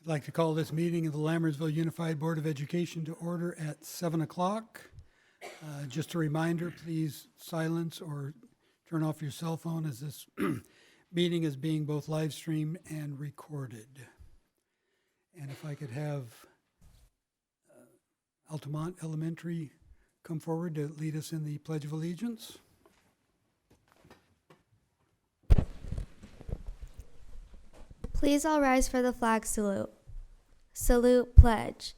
like to call this meeting of the Lammersville Unified Board of Education to order at 7 o'clock. Just a reminder, please silence or turn off your cell phone as this meeting is being both live streamed and recorded. And if I could have Altamont Elementary come forward to lead us in the Pledge of Allegiance. Please all rise for the flag salute. Salute, pledge.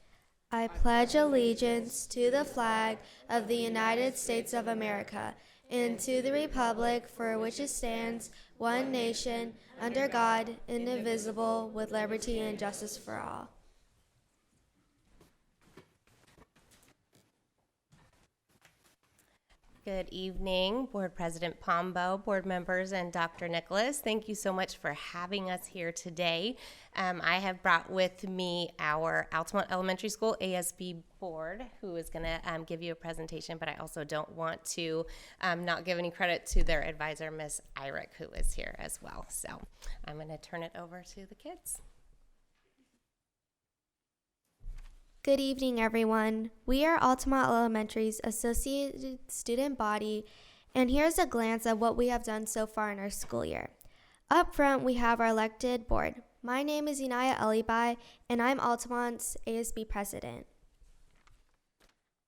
I pledge allegiance to the flag of the United States of America and to the republic for which it stands, one nation, under God, indivisible, with liberty and justice for all. Good evening, Board President Pombo, board members, and Dr. Nicholas. Thank you so much for having us here today. I have brought with me our Altamont Elementary School ASB board, who is going to give you a presentation, but I also don't want to not give any credit to their advisor, Ms. Irick, who is here as well. So I'm going to turn it over to the kids. Good evening, everyone. We are Altamont Elementary's Associated Student Body, and here's a glance at what we have done so far in our school year. Up front, we have our elected board. My name is Inaya Elibai, and I'm Altamont's ASB president.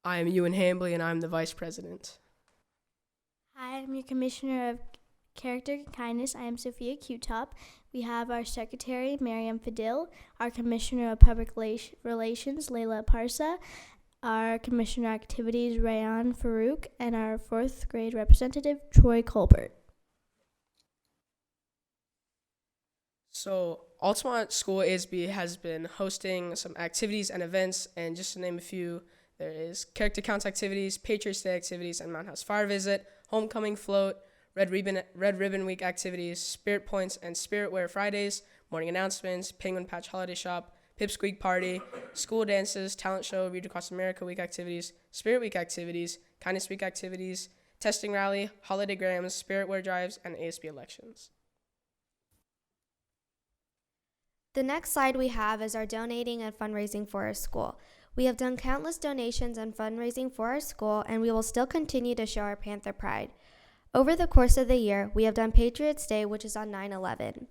I am Ewan Hambley, and I'm the vice president. Hi, I'm your commissioner of character and kindness. I am Sophia Q-Top. We have our secretary, Mariam Fadil, our commissioner of public relations, Layla Parsa, our commissioner of activities, Rayan Farouk, and our fourth grade representative, Troy Colbert. So Altamont School ASB has been hosting some activities and events, and just to name a few, there is Character Counts activities, Patriots Day activities, and Mount House Fire Visit, Homecoming Float, Red Ribbon Week activities, Spirit Points and Spirit Wear Fridays, morning announcements, Penguin Patch Holiday Shop, Pipsqueak Party, school dances, talent show, Read Across America Week activities, Spirit Week activities, Kindness Week activities, testing rally, holiday grams, Spirit Wear drives, and ASB elections. The next slide we have is our donating and fundraising for our school. We have done countless donations and fundraising for our school, and we will still continue to show our Panther pride. Over the course of the year, we have done Patriots Day, which is on 9/11.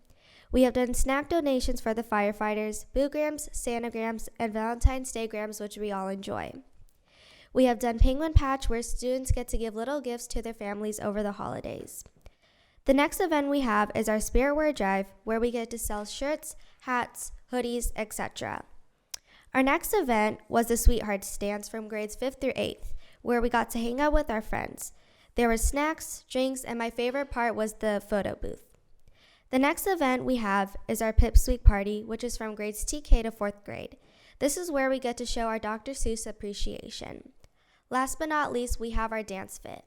We have done snack donations for the firefighters, Boo-grams, Santa-grams, and Valentine's Day grams, which we all enjoy. We have done Penguin Patch, where students get to give little gifts to their families over the holidays. The next event we have is our Spirit Wear Drive, where we get to sell shirts, hats, hoodies, etc. Our next event was the Sweethearts Dance from grades 5th through 8th, where we got to hang out with our friends. There were snacks, drinks, and my favorite part was the photo booth. The next event we have is our Pipsqueak Party, which is from grades TK to 4th grade. This is where we get to show our Dr. Seuss appreciation. Last but not least, we have our Dance Fit.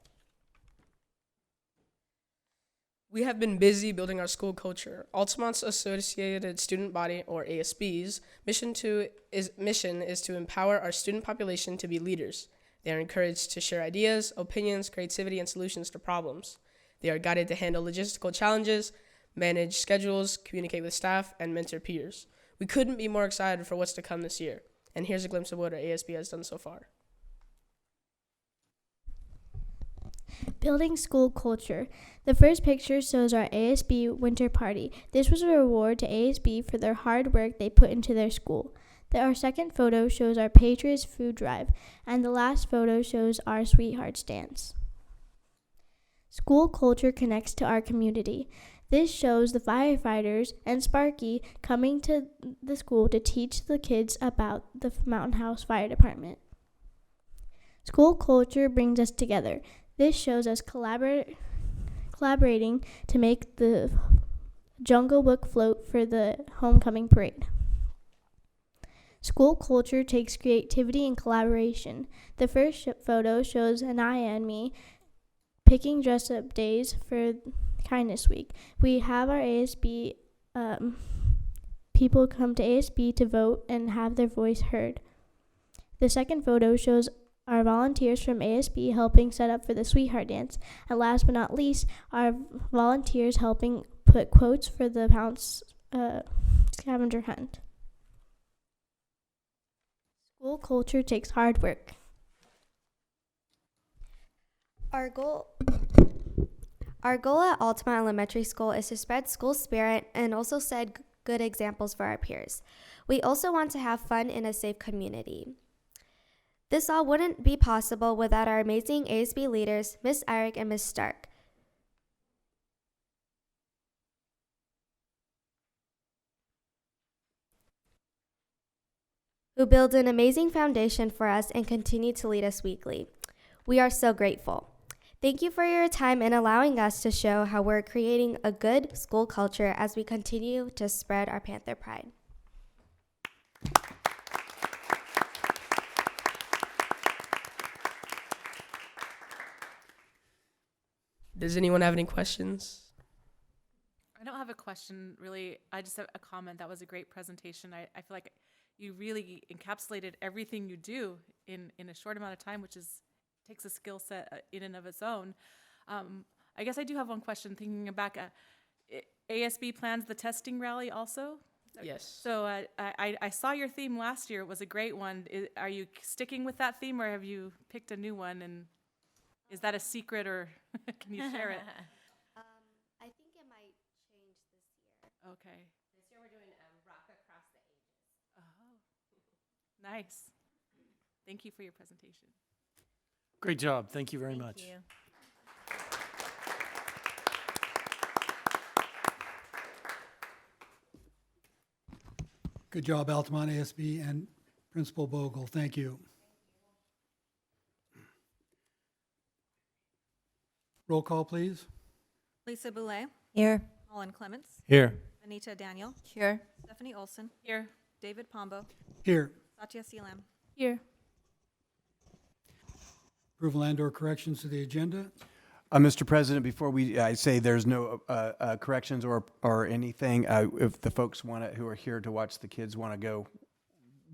We have been busy building our school culture. Altamont's Associated Student Body, or ASB's, mission is to empower our student population to be leaders. They are encouraged to share ideas, opinions, creativity, and solutions to problems. They are guided to handle logistical challenges, manage schedules, communicate with staff, and mentor peers. We couldn't be more excited for what's to come this year. And here's a glimpse of what our ASB has done so far. Building school culture. The first picture shows our ASB winter party. This was a reward to ASB for their hard work they put into their school. Our second photo shows our Patriots food drive, and the last photo shows our Sweethearts Dance. School culture connects to our community. This shows the firefighters and Sparky coming to the school to teach the kids about the Mountain House Fire Department. School culture brings us together. This shows us collaborating to make the Jungle Book float for the homecoming parade. School culture takes creativity and collaboration. The first photo shows Anaya and me picking dress-up days for Kindness Week. We have our ASB, people come to ASB to vote and have their voice heard. The second photo shows our volunteers from ASB helping set up for the Sweetheart Dance. And last but not least, our volunteers helping put quotes for the Pounce scavenger hunt. School culture takes hard work. Our goal at Altamont Elementary School is to spread school spirit and also set good examples for our peers. We also want to have fun in a safe community. This all wouldn't be possible without our amazing ASB leaders, Miss Eric and Miss Stark. Who build an amazing foundation for us and continue to lead us weekly. We are so grateful. Thank you for your time and allowing us to show how we're creating a good school culture as we continue to spread our Panther pride. Does anyone have any questions? I don't have a question, really. I just have a comment. That was a great presentation. I feel like you really encapsulated everything you do in a short amount of time, which takes a skill set in and of its own. I guess I do have one question. Thinking back, ASB plans the testing rally also? Yes. So I saw your theme last year. It was a great one. Are you sticking with that theme, or have you picked a new one? And is that a secret, or can you share it? I think it might change this year. Okay. This year we're doing Rock Across the Ages. Oh, nice. Thank you for your presentation. Great job. Thank you very much. Thank you. Good job, Altamont ASB and Principal Bogle. Thank you. Roll call, please. Lisa Boulay, Here. Colin Clements, Here. Anita Daniel, Here. Stephanie Olson, Here. David Pombo, Here. Satya Seelam. Here. Approval and/or corrections to the agenda. Mr. President, before I say there's no corrections or anything, if the folks who are here to watch the kids want to go,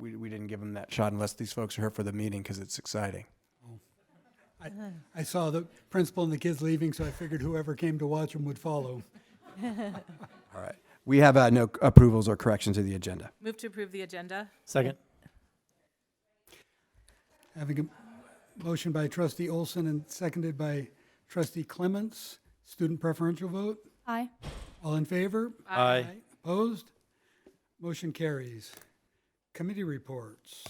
we didn't give them that shot unless these folks are here for the meeting because it's exciting. I saw the principal and the kids leaving, so I figured whoever came to watch them would follow. All right. We have no approvals or corrections to the agenda. Move to approve the agenda. Second. Having a motion by trustee Olson and seconded by trustee Clements. Student preferential vote. Aye. All in favor? Aye. Opposed? Motion carries. Committee reports.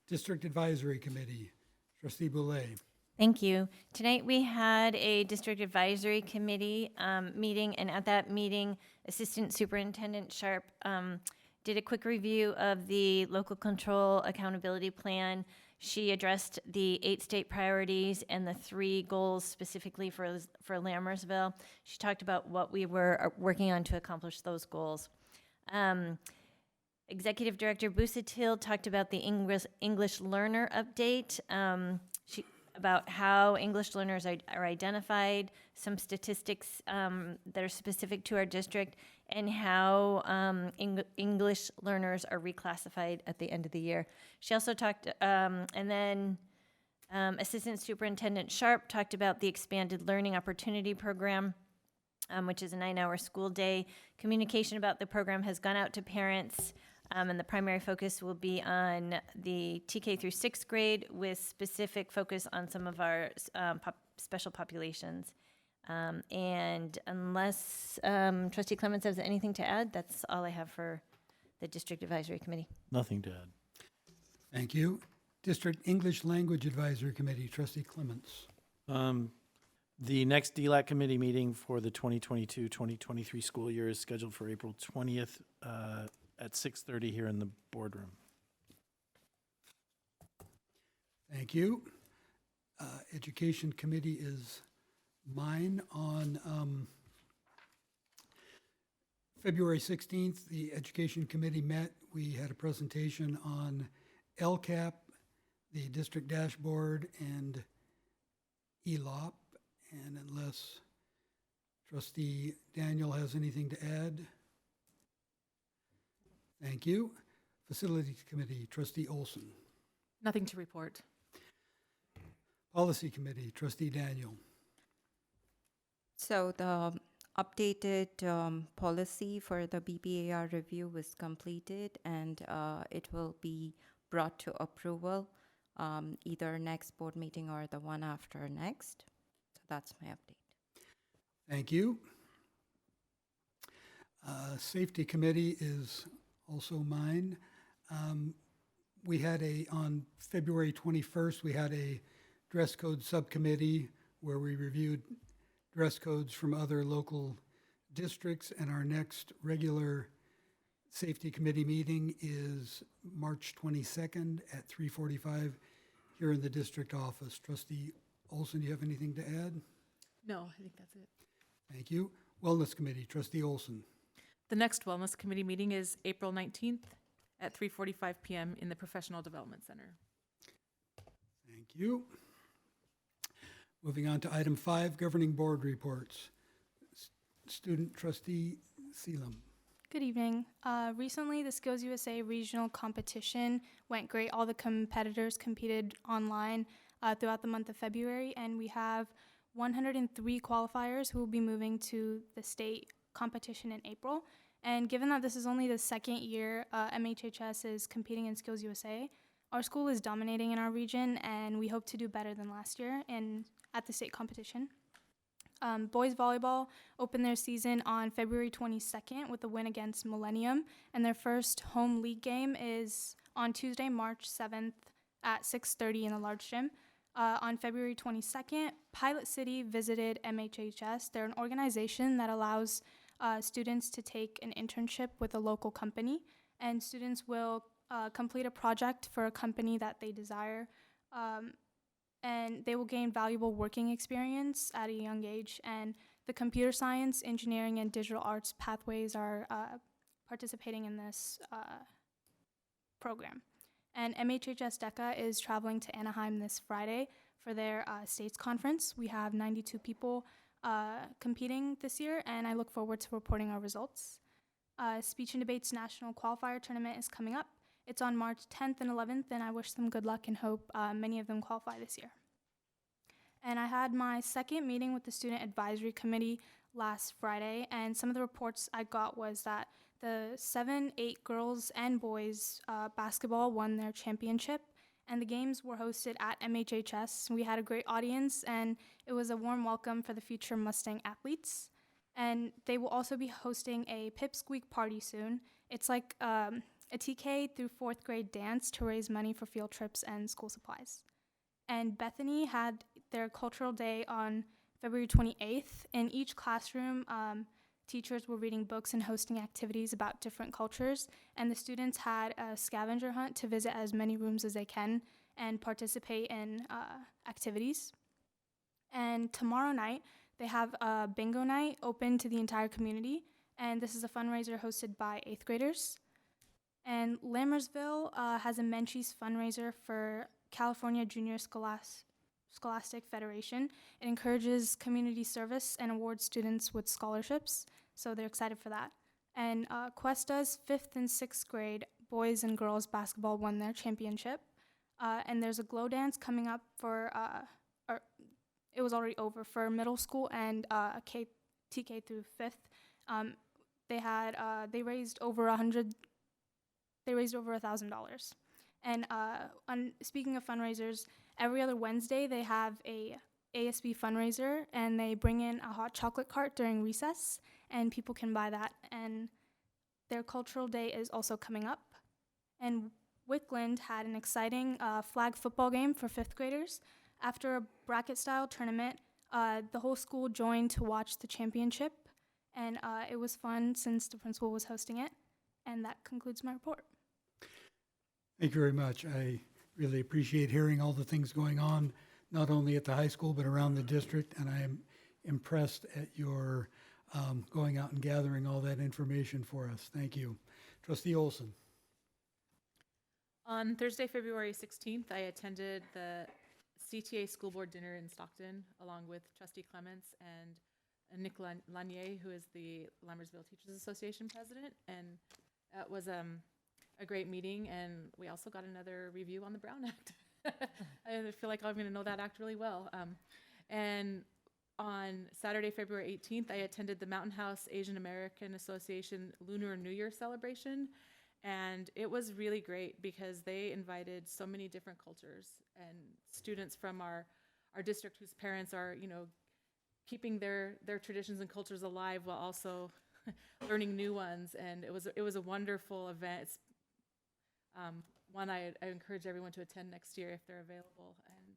District Advisory Committee. Trustee Boulay. Thank you. Tonight we had a district advisory committee meeting, and at that meeting, Assistant Superintendent Sharp did a quick review of the local control accountability plan. She addressed the 8 state priorities and the 3 goals specifically for Lammersville. She talked about what we were working on to accomplish those goals. Executive Director Busatil talked about the English learner update, about how English learners are identified, some statistics that are specific to our district, and how English learners are reclassified at the end of the year. She also talked, and then Assistant Superintendent Sharp talked about the expanded learning opportunity program, which is a 9-hour school day. Communication about the program has gone out to parents, and the primary focus will be on the TK through 6th grade with specific focus on some of our special populations. And unless Trustee Clements has anything to add, that's all I have for the District Advisory Committee. Nothing to add. Thank you. District English Language Advisory Committee. Trustee Clements. The next DLAC committee meeting for the 2022-2023 school year is scheduled for April 20th at 6:30 here in the boardroom. Thank you. Education Committee is mine. On February 16th, the Education Committee met. We had a presentation on LCAP, the district dashboard, and ELOP. And unless Trustee Daniel has anything to add. Thank you. Facilities Committee, Trustee Olson. Nothing to report. Policy Committee, Trustee Daniel. So the updated policy for the BPAR review was completed, and it will be brought to approval either next board meeting or the one after next. So that's my update. Thank you. Safety Committee is also mine. We had on February 21st, we had a dress code subcommittee where we reviewed dress codes from other local districts, and our next regular Safety Committee meeting is March 22nd at 3:45 here in the district office. Trustee Olson, do you have anything to add? No, I think that's it. Thank you. Wellness Committee, Trustee Olson. The next Wellness Committee meeting is April 19th at 3:45 p.m. in the Professional Development Center. Thank you. Moving on to item 5, Governing Board Reports. Student Trustee Selam. Good evening. Recently, the Skills USA regional competition went great. All the competitors competed online throughout the month of February, and we have 103 qualifiers who will be moving to the state competition in April. And given that this is only the second year MHHS is competing in Skills USA, our school is dominating in our region, and we hope to do better than last year at the state competition. Boys volleyball opened their season on February 22nd with a win against Millennium, and their first home league game is on Tuesday, March 7th at 6:30 in the large gym. On February 22nd, Pilot City visited MHHS. They're an organization that allows students to take an internship with a local company, and students will complete a project for a company that they desire, and they will gain valuable working experience at a young age. And the computer science, engineering, and digital arts pathways are participating in this program. And MHHS DECA is traveling to Anaheim this Friday for their states conference. We have 92 people competing this year, and I look forward to reporting our results. Speech and Debates National Qualifier Tournament is coming up. It's on March 10th and 11th, and I wish them good luck and hope many of them qualify this year. And I had my second meeting with the Student Advisory Committee last Friday, and some of the reports I got was that the 7-8 girls and boys basketball won their championship, and the games were hosted at MHHS. We had a great audience, and it was a warm welcome for the future Mustang athletes. And they will also be hosting a Pipsqueak party soon. It's like a TK through 4th grade dance to raise money for field trips and school supplies. And Bethany had their cultural day on February 28th. In each classroom, teachers were reading books and hosting activities about different cultures, and the students had a scavenger hunt to visit as many rooms as they can and participate in activities. And tomorrow night, they have a bingo night open to the entire community, and this is a fundraiser hosted by 8th graders. And Lammersville has a Menchie's fundraiser for California Junior Scholastic Federation. It encourages community service and awards students with scholarships, so they're excited for that. And Cuesta's 5th and 6th grade boys and girls basketball won their championship. And there's a glow dance coming up for, or it was already over, for middle school and TK through 5th. They raised over $1,000. And speaking of fundraisers, every other Wednesday they have a ASB fundraiser, and they bring in a hot chocolate cart during recess, and people can buy that. And their cultural day is also coming up. And Wickland had an exciting flag football game for 5th graders. After a bracket-style tournament, the whole school joined to watch the championship, and it was fun since the principal was hosting it. And that concludes my report. Thank you very much. I really appreciate hearing all the things going on, not only at the high school, but around the district, and I am impressed at your going out and gathering all that information for us. Thank you. Trustee Olson. On Thursday, February 16th, I attended the CTA School Board dinner in Stockton, along with Trustee Clements and Nick Lanier, who is the Lammersville Teachers Association president. And it was a great meeting, and we also got another review on the Brown Act. I feel like I'm going to know that act really well. And on Saturday, February 18th, I attended the Mountain House Asian American Association Lunar New Year celebration. And it was really great because they invited so many different cultures and students from our district whose parents are, keeping their traditions and cultures alive while also learning new ones. And it was a wonderful event. It's one I encourage everyone to attend next year if they're available. And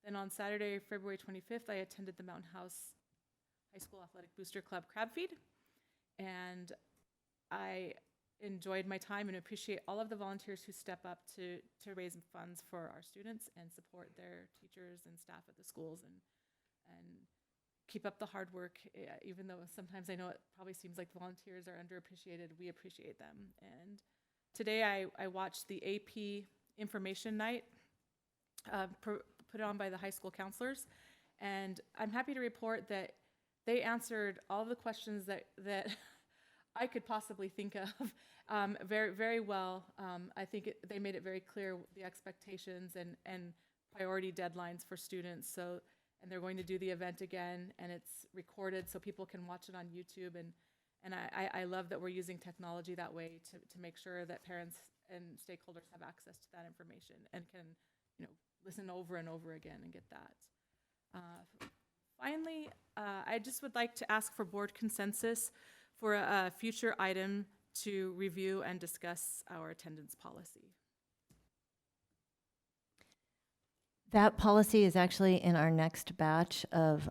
then on Saturday, February 25th, I attended the Mountain House High School Athletic Booster Club Crab Feed. And I enjoyed my time and appreciate all of the volunteers who step up to raise funds for our students and support their teachers and staff at the schools and keep up the hard work, even though sometimes I know it probably seems like volunteers are underappreciated. We appreciate them. And today I watched the AP Information Night put on by the high school counselors, and I'm happy to report that they answered all of the questions that I could possibly think of very, very well. I think they made it very clear the expectations and priority deadlines for students. And they're going to do the event again, and it's recorded so people can watch it on YouTube. And I love that we're using technology that way to make sure that parents and stakeholders have access to that information and can, listen over and over again and get that. Finally, I just would like to ask for board consensus for a future item to review and discuss our attendance policy. That policy is actually in our next batch of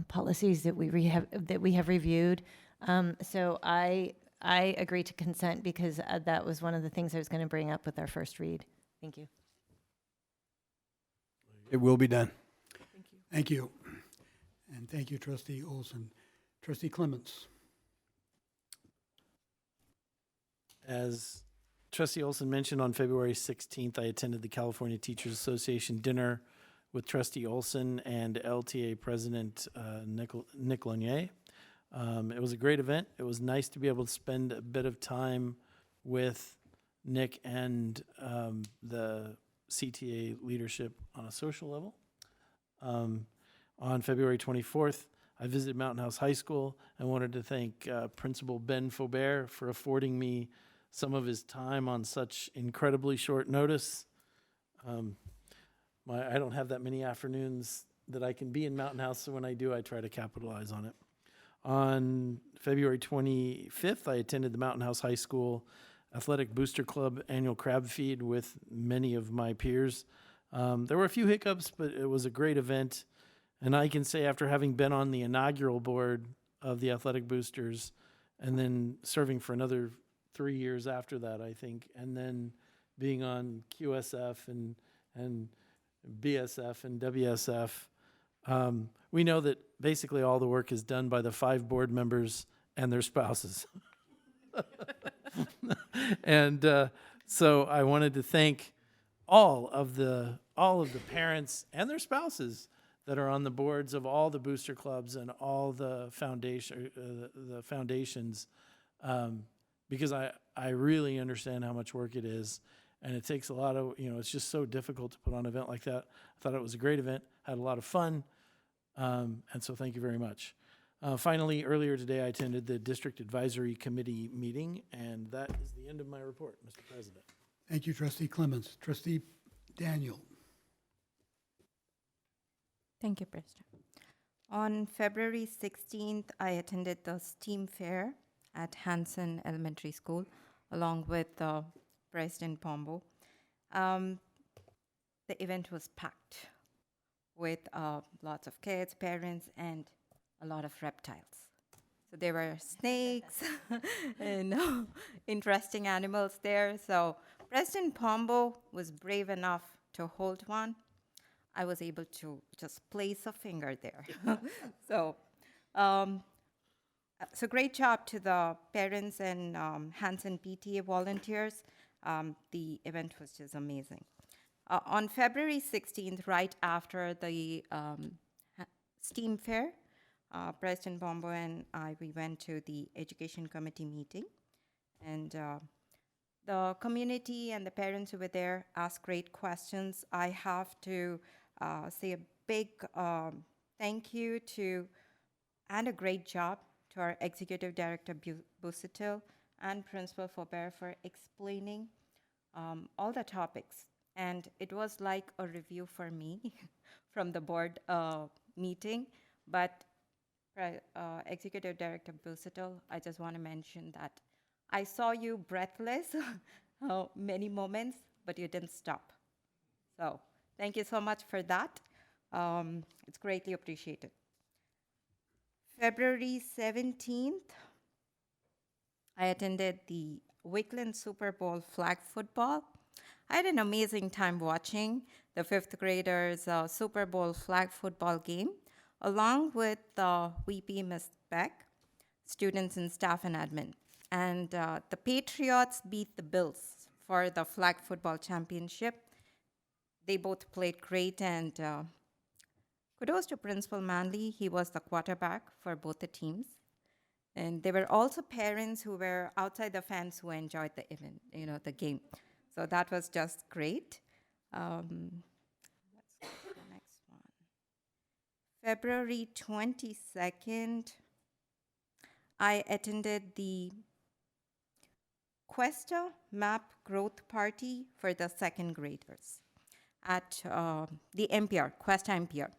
policies that we have reviewed. So I agree to consent because that was one of the things I was going to bring up with our first read. Thank you. It will be done. Thank you. Thank you. And thank you, Trustee Olson. Trustee Clements. As Trustee Olson mentioned, on February 16th, I attended the California Teachers Association dinner with Trustee Olson and LTA President Nick Lanier. It was a great event. It was nice to be able to spend a bit of time with Nick and the CTA leadership on a social level. On February 24th, I visited Mountain House High School. I wanted to thank Principal Ben Faubert for affording me some of his time on such incredibly short notice. I don't have that many afternoons that I can be in Mountain House, so when I do, I try to capitalize on it. On February 25th, I attended the Mountain House High School Athletic Booster Club annual crab feed with many of my peers. There were a few hiccups, but it was a great event. And I can say, after having been on the inaugural board of the Athletic Boosters and then serving for another 3 years after that, I think, and then being on QSF and BSF and WSF, we know that basically all the work is done by the 5 board members and their spouses. And so I wanted to thank all of the parents and their spouses that are on the boards of all the booster clubs and all the foundations, because I really understand how much work it is, and it takes a lot of, it's just so difficult to put on an event like that. I thought it was a great event, had a lot of fun, and so thank you very much. Finally, earlier today, I attended the District Advisory Committee meeting, and that is the end of my report, Mr. President. Thank you, Trustee Clements. Trustee Daniel. Thank you, President. On February 16th, I attended the STEAM fair at Hanson Elementary School, along with President Pombo. The event was packed with lots of kids, parents, and a lot of reptiles. So there were snakes and interesting animals there. So President Pombo was brave enough to hold one. I was able to just place a finger there. So great job to the parents and Hanson PTA volunteers. The event was just amazing. On February 16th, right after the STEAM fair, President Pombo and we went to the Education Committee meeting. And the community and the parents who were there asked great questions. I have to say a big thank you to and a great job to our Executive Director Busitil and Principal Faubert for explaining all the topics. And it was like a review for me from the board meeting. But Executive Director Busitil, I just want to mention that I saw you breathless many moments, but you didn't stop. So thank you so much for that. It's greatly appreciated. February 17th, I attended the Wickland Super Bowl flag football. I had an amazing time watching the fifth graders' Super Bowl flag football game, along with VP Ms. Beck, students and staff and admin. And the Patriots beat the Bills for the flag football championship. They both played great, and kudos to Principal Manley. He was the quarterback for both the teams. And there were also parents who were outside the fence who enjoyed the event, the game. So that was just great. Let's go to the next one. February 22nd, I attended the Questa Map Growth Party for the second graders at the MPR, Questa MPR.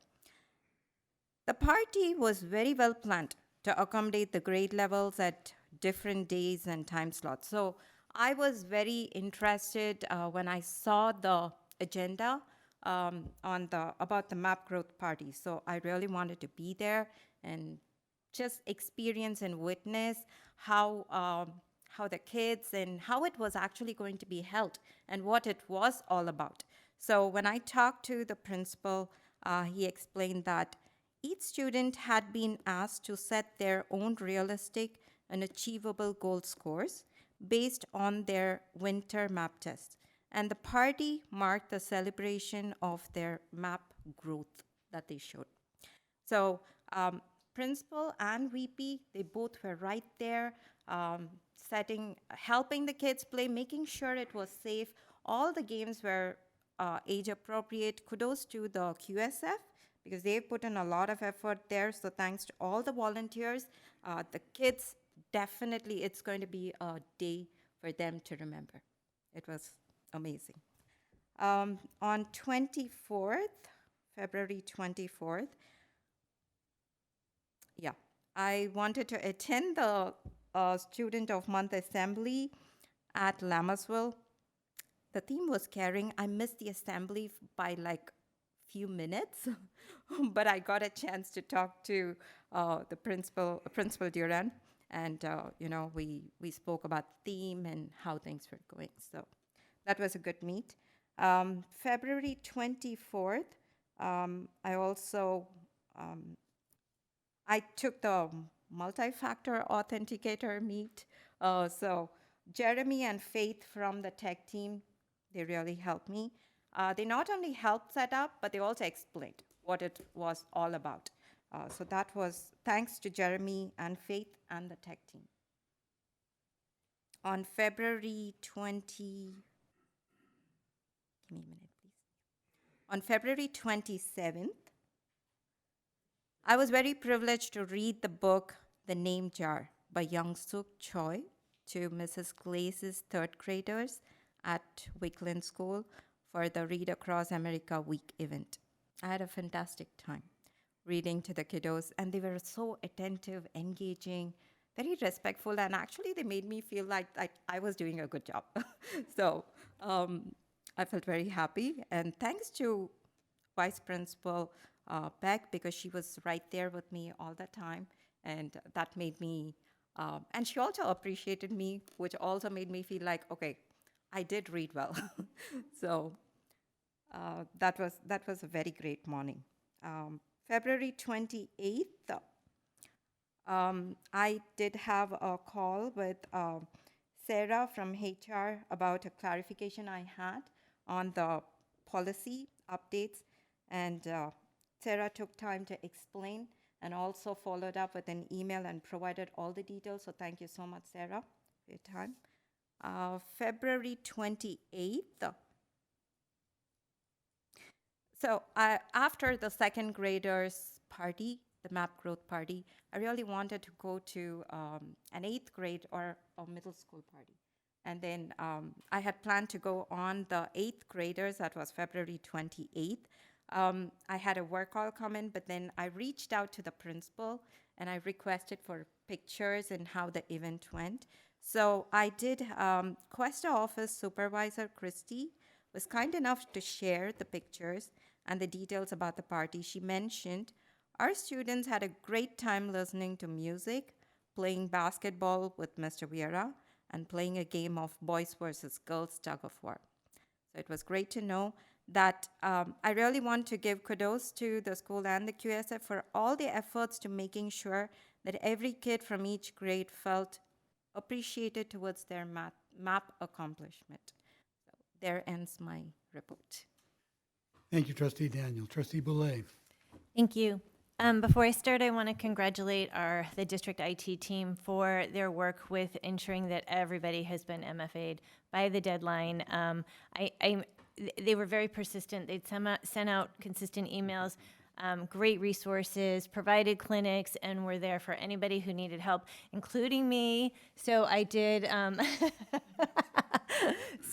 The party was very well planned to accommodate the grade levels at different days and time slots. So I was very interested when I saw the agenda about the map growth party. So I really wanted to be there and just experience and witness how the kids and how it was actually going to be held and what it was all about. So when I talked to the principal, he explained that each student had been asked to set their own realistic and achievable goal scores based on their winter map test. And the party marked the celebration of their map growth that they showed. So principal and VP, they both were right there, helping the kids play, making sure it was safe. All the games were age appropriate. Kudos to the QSF, because they put in a lot of effort there. So thanks to all the volunteers, the kids, definitely it's going to be a day for them to remember. It was amazing. On 24th, February 24th, I wanted to attend the Student of Month Assembly at Lammersville. The theme was caring. I missed the assembly by like few minutes, but I got a chance to talk to the Principal Duran, and we spoke about the theme and how things were going. So that was a good meet. February 24th, I also I took the multi-factor authenticator meet. So Jeremy and Faith from the tech team, they really helped me. They not only helped set up, but they also explained what it was all about. So that was thanks to Jeremy and Faith and the tech team. On February 20, give me a minute, please. On February 27th, I was very privileged to read the book, The Name Jar by Young-Suk Choi to Mrs. Glaze's third graders at Wickland School for the Read Across America Week event. I had a fantastic time reading to the kiddos, and they were so attentive, engaging, very respectful, and actually they made me feel like I was doing a good job. So I felt very happy, and thanks to Vice Principal Beck, because she was right there with me all the time, and that made me, and she also appreciated me, which also made me feel like, okay, I did read well. So that was a very great morning. February 28th, I did have a call with Sarah from HR about a clarification I had on the policy updates, and Sarah took time to explain and also followed up with an email and provided all the details. So thank you so much, Sarah, for your time. February 28th. So after the second graders party, the MAP growth party. I really wanted to go to an 8th grade or a middle school party. And then I had planned to go on the 8th graders, that was February 28th. I had a work call come in, but then I reached out to the principal and I requested for pictures and how the event went. So I did, Cuesta office supervisor Christy was kind enough to share the pictures and the details about the party. She mentioned our students had a great time listening to music, playing basketball with Mr. Vieira, and playing a game of boys versus girls tug of war. So it was great to know that I really want to give kudos to the school and the QSF for all the efforts to making sure that every kid from each grade felt appreciated towards their MAP accomplishment. So there ends my report. Thank you, Trustee Daniel. Trustee Boulay. Thank you. Before I start, I want to congratulate the district IT team for their work with ensuring that everybody has been MFA'd by the deadline. They were very persistent. They'd sent out consistent emails, great resources, provided clinics, and were there for anybody who needed help, including me. So I did.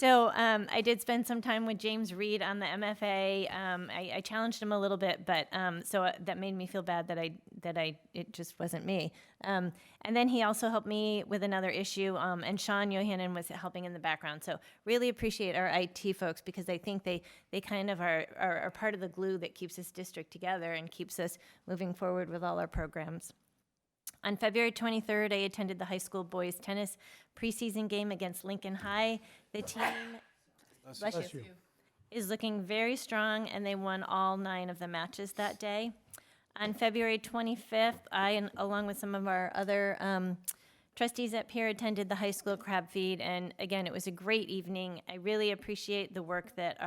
I did spend some time with James Reed on the MFA. I challenged him a little bit, but that made me feel bad that it just wasn't me. And then he also helped me with another issue, and Sean Yohanan was helping in the background. So really appreciate our IT folks because I think they kind of are part of the glue that keeps this district together and keeps us moving forward with all our programs. On February 23rd, I attended the high school boys tennis preseason game against Lincoln High. The team bless you, is looking very strong, and they won all 9 of the matches that day. On February 25th, I, along with some of our other trustees up here, attended the high school crab feed, and again, it was a great evening. I really appreciate the work that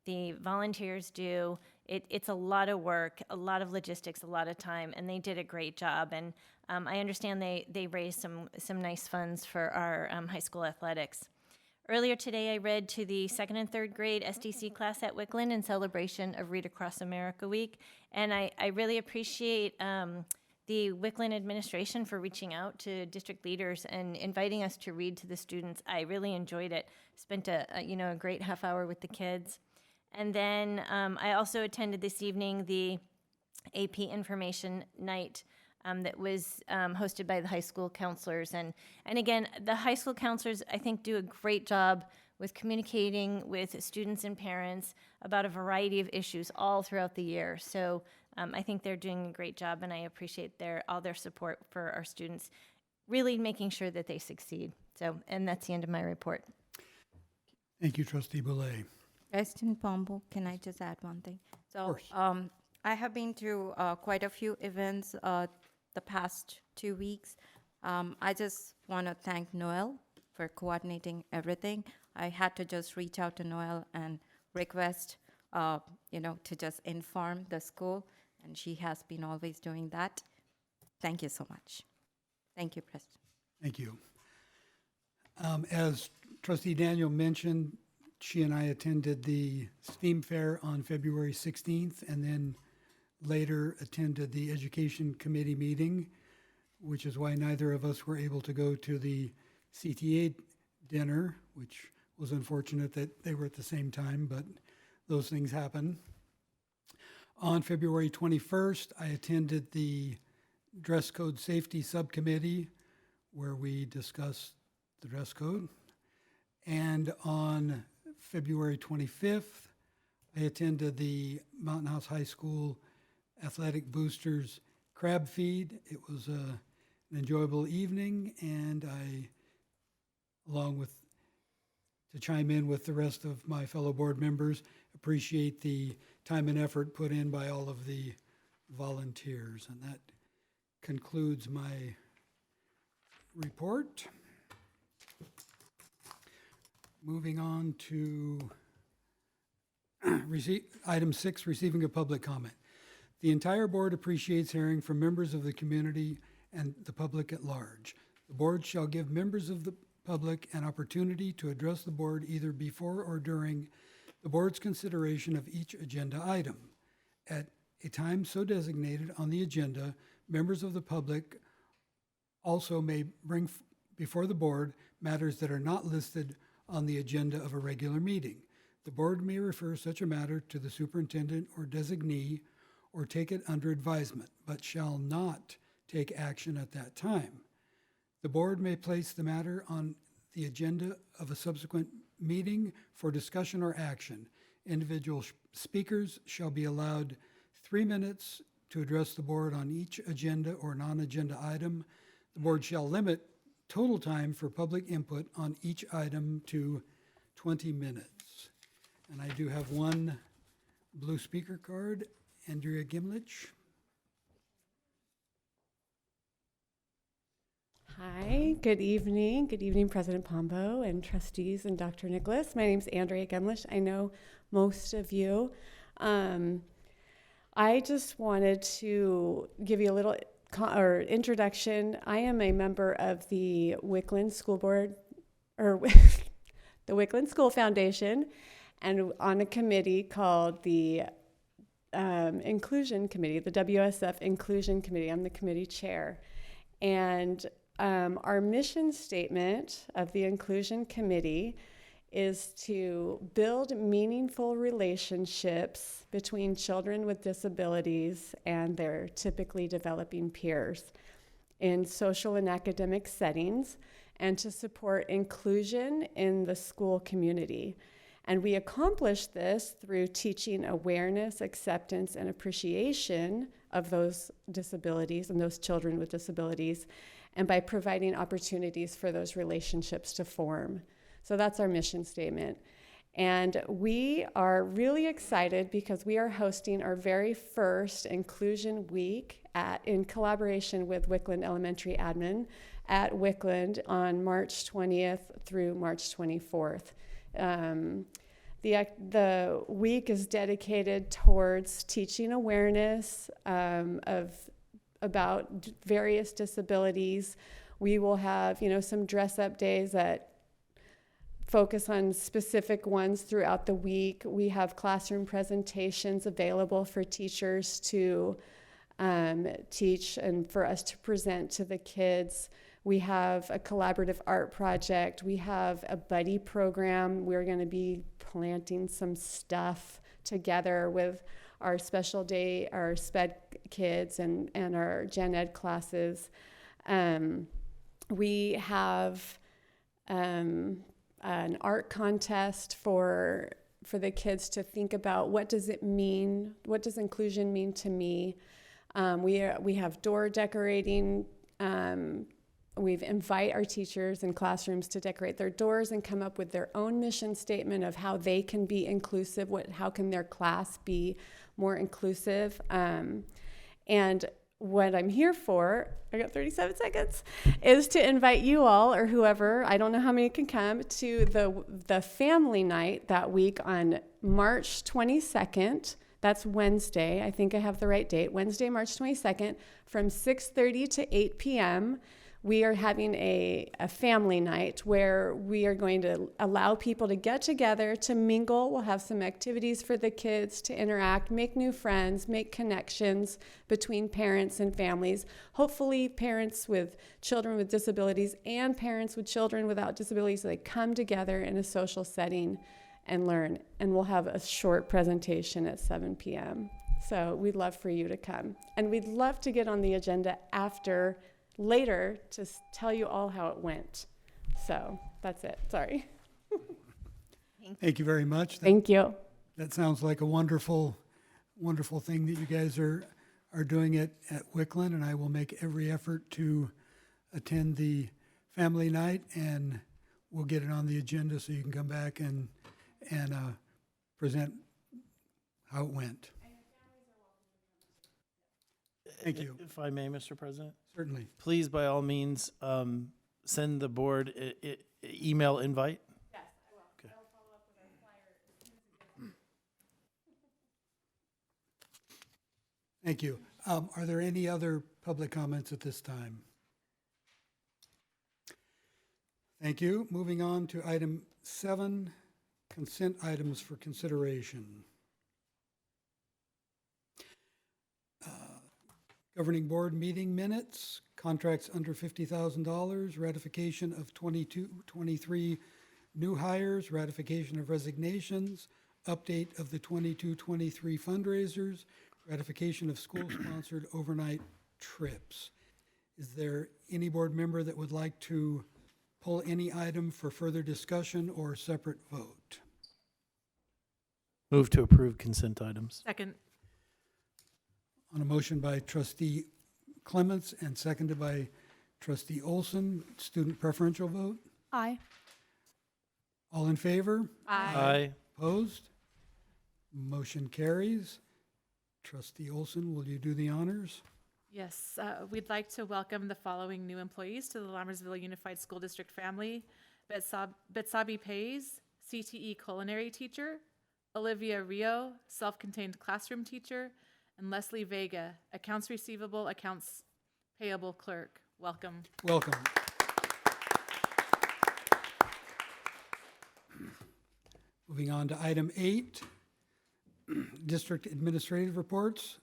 the volunteers do. It's a lot of work, a lot of logistics, a lot of time, and they did a great job. And I understand they raised some nice funds for our high school athletics. Earlier today, I read to the 2nd and 3rd grade STC class at Wickland in celebration of Read Across America Week, and I really appreciate the Wickland administration for reaching out to district leaders and inviting us to read to the students. I really enjoyed it. Spent a great half hour with the kids. And then I also attended this evening the AP Information Night that was hosted by the high school counselors. And again, the high school counselors, I think, do a great job with communicating with students and parents about a variety of issues all throughout the year. So I think they're doing a great job, and I appreciate all their support for our students, really making sure that they succeed. So, and that's the end of my report. Thank you, Trustee Boulay. President Pombo, can I just add one thing? So, I have been to quite a few events the past 2 weeks. I just want to thank Noel for coordinating everything. I had to just reach out to Noel and request, to just inform the school, and she has been always doing that. Thank you so much. Thank you, President. Thank you. As Trustee Daniel mentioned, she and I attended the STEAM Fair on February 16th, and then later attended the Education Committee meeting, which is why neither of us were able to go to the CTA dinner, which was unfortunate that they were at the same time, but those things happen. On February 21st, I attended the Dress Code Safety Subcommittee, where we discussed the dress code. And on February 25th, I attended the Mountain House High School Athletic Boosters Crab Feed. It was an enjoyable evening, and I, to chime in with the rest of my fellow board members, appreciate the time and effort put in by all of the volunteers. And that concludes my report. Moving on to item 6, receiving a public comment. The entire board appreciates hearing from members of the community and the public at large. The board shall give members of the public an opportunity to address the board either before or during the board's consideration of each agenda item. At a time so designated on the agenda, members of the public also may bring before the board matters that are not listed on the agenda of a regular meeting. The board may refer such a matter to the superintendent or designee or take it under advisement, but shall not take action at that time. The board may place the matter on the agenda of a subsequent meeting for discussion or action. Individual speakers shall be allowed 3 minutes to address the board on each agenda or non-agenda item. The board shall limit total time for public input on each item to 20 minutes. And I do have one blue speaker card. Andrea Gimlich. Hi, good evening. Good evening, President Pombo and trustees and Dr. Nicholas. My name is Andrea Gemlish. I know most of you. I just wanted to give you a little introduction. I am a member of the Wickland School Board, or the Wickland School Foundation, and on a committee called the Inclusion Committee, the WSF Inclusion Committee. I'm the committee chair. And our mission statement of the Inclusion Committee is to build meaningful relationships between children with disabilities and their typically developing peers in social and academic settings, and to support inclusion in the school community. And we accomplish this through teaching awareness, acceptance, and appreciation of those disabilities and those children with disabilities, and by providing opportunities for those relationships to form. So that's our mission statement. And we are really excited because we are hosting our very first Inclusion Week in collaboration with Wickland Elementary Admin at Wickland on March 20th through March 24th. The week is dedicated towards teaching awareness about various disabilities. We will have, some dress-up days that focus on specific ones throughout the week. We have classroom presentations available for teachers to teach and for us to present to the kids. We have a collaborative art project. We have a buddy program. We're going to be planting some stuff together with our special day, our SPED kids and our gen ed classes. We have an art contest for the kids to think about what does it mean, what does inclusion mean to me. We have door decorating. We invite our teachers in classrooms to decorate their doors and come up with their own mission statement of how they can be inclusive, how can their class be more inclusive. And what I'm here for, I got 37 seconds, is to invite you all, or whoever, I don't know how many can come, to the family night that week on March 22nd. That's Wednesday. I think I have the right date. Wednesday, March 22nd, from 6:30 to 8 p.m. We are having a family night where we are going to allow people to get together, to mingle. We'll have some activities for the kids to interact, make new friends, make connections between parents and families. Hopefully parents with children with disabilities and parents with children without disabilities, so they come together in a social setting and learn. And we'll have a short presentation at 7 p.m. So we'd love for you to come. And we'd love to get on the agenda later to tell you all how it went. So that's it. Sorry. Thank you very much. Thank you. That sounds like a wonderful, wonderful thing that you guys are doing at Wickland, and I will make every effort to attend the family night, and we'll get it on the agenda so you can come back and present how it went. Thank you. If I may, Mr. President? Certainly. Please, by all means, send the board email invite. Yes, I will. Okay. I'll follow up with our flyer. Thank you. Are there any other public comments at this time? Thank you. Moving on to item 7, consent items for consideration. Governing Board meeting minutes, contracts under $50,000, ratification of 22-23 new hires, ratification of resignations, update of the 22-23 fundraisers, ratification of school-sponsored overnight trips. Is there any board member that would like to pull any item for further discussion or separate vote? Move to approve consent items. Second. On a motion by trustee Clements and seconded by trustee Olson, student preferential vote. Aye. All in favor? Aye. Opposed? Motion carries. Trustee Olson, will you do the honors? Yes, we'd like to welcome the following new employees to the Lammersville Unified School District family. Betsabi Pays, CTE culinary teacher, Olivia Rio, self-contained classroom teacher, and Leslie Vega, accounts receivable, accounts payable clerk. Welcome. Welcome. Moving on to item 8, district administrative reports.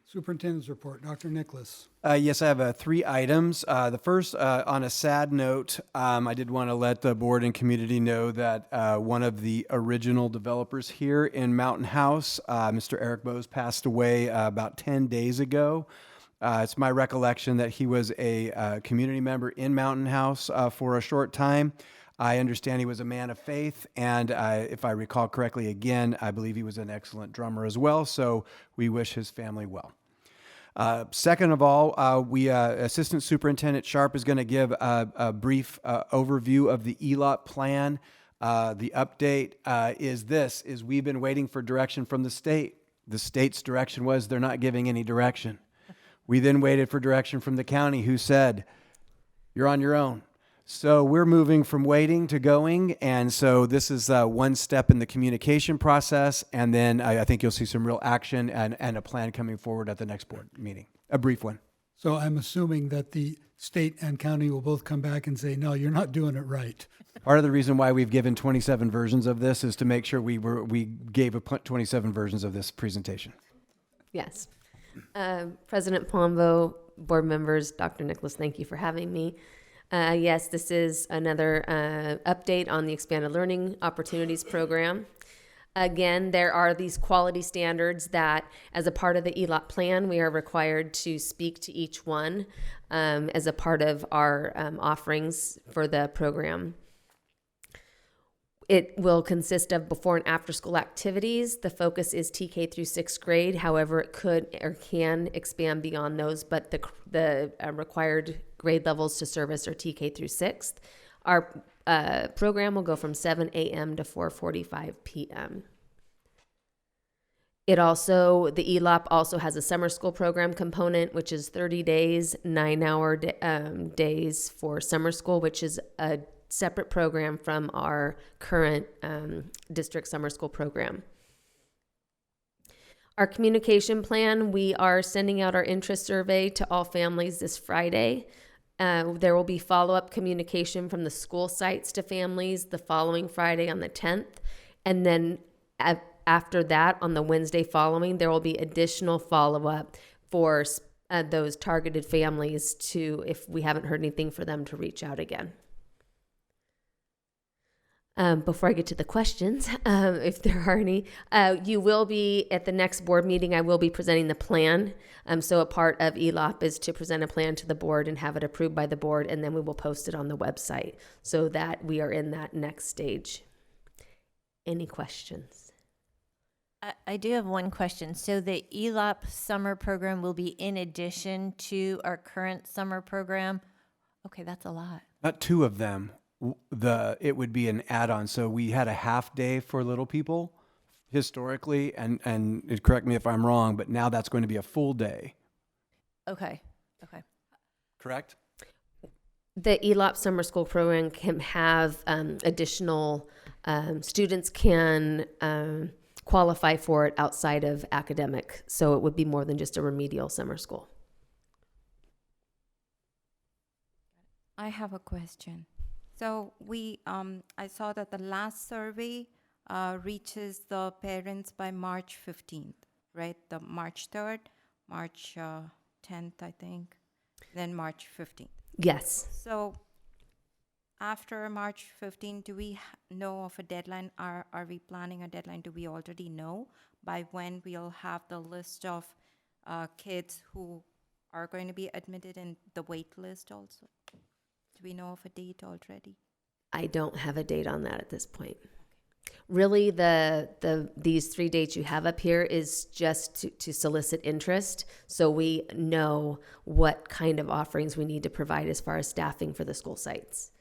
Superintendent's report, Dr. Nicholas. Yes, I have 3 items. The first, on a sad note, I did want to let the board and community know that one of the original developers here in Mountain House, Mr. Eric Bose, passed away about 10 days ago. It's my recollection that he was a community member in Mountain House for a short time. I understand he was a man of faith, and if I recall correctly, again, I believe he was an excellent drummer as well, so we wish his family well. Second of all, Assistant Superintendent Sharp is going to give a brief overview of the ELOP plan. The update is we've been waiting for direction from the state. The state's direction was they're not giving any direction. We then waited for direction from the county, who said, you're on your own. So we're moving from waiting to going, and so this is one step in the communication process, and then I think you'll see some real action and a plan coming forward at the next board meeting, a brief one. So I'm assuming that the state and county will both come back and say, no, you're not doing it right. Part of the reason why we've given 27 versions of this is to make sure we gave 27 versions of this presentation. Yes. President Pombo, board members, Dr. Nicholas, thank you for having me. Yes, this is another update on the Expanded Learning Opportunities Program. Again, there are these quality standards that, as a part of the ELOP plan, we are required to speak to each one as a part of our offerings for the program. It will consist of before and after school activities. The focus is TK through 6th grade. However, it could or can expand beyond those, but the required grade levels to service are TK through 6th. Our program will go from 7 a.m. to 4:45 p.m. The ELOP also has a summer school program component, which is 30 days, 9-hour days for summer school, which is a separate program from our current district summer school program. Our communication plan, we are sending out our interest survey to all families this Friday. There will be follow-up communication from the school sites to families the following Friday on the 10th. And then after that, on the Wednesday following, there will be additional follow-up for those targeted families to, if we haven't heard anything, for them to reach out again. Before I get to the questions, if there are any, you will be at the next board meeting. I will be presenting the plan. So a part of ELOP is to present a plan to the board and have it approved by the board, and then we will post it on the website so that we are in that next stage. Any questions? I do have one question. So the ELOP summer program will be in addition to our current summer program? Okay, that's a lot. Not 2 of them. It would be an add-on. So we had a half day for little people historically, and correct me if I'm wrong, but now that's going to be a full day. Okay. Correct? The ELOP summer school program can have additional students can qualify for it outside of academic. So it would be more than just a remedial summer school. I have a question. So I saw that the last survey reaches the parents by March 15th, right? The March 3rd, March 10th, I think, then March 15th. Yes. So after March 15th, do we know of a deadline? Are we planning a deadline? Do we already know by when we'll have the list of kids who are going to be admitted in the wait list also? Do we know of a date already? I don't have a date on that at this point. Really, these 3 dates you have up here is just to solicit interest, so we know what kind of offerings we need to provide as far as staffing for the school sites.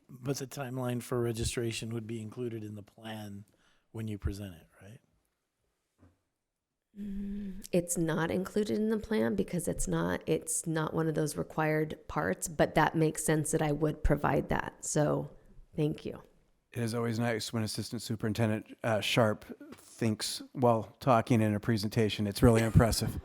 But the timeline for registration would be included in the plan when you present it, right? It's not included in the plan because it's not one of those required parts, but that makes sense that I would provide that. So thank you. It is always nice when Assistant Superintendent Sharp thinks while talking in a presentation. It's really impressive.